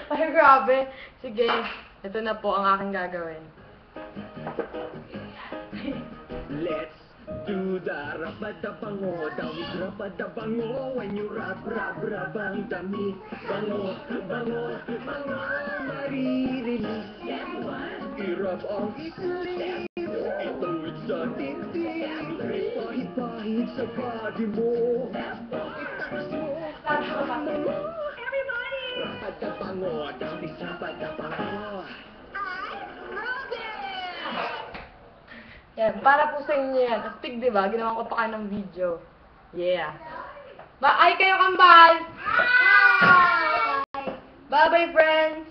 Ay, grabe. Sige, ito na po ang aking gagawin. Let's do the rabadabango, dawit rabadabango. When you rabang dami, bango, bango, bango, maririnig. Hirap ang isip, ito'y sa tindig. May pahid-pahid sa body mo. Itaas mo, everybody! Rabadabango, dawit rabadabango. Yan, para po sa inyo yan. Astig, di ba? Ginawa ko pa kayo ng video. Yeah. Ay, kayo kambal! Hi! Bye-bye, friends!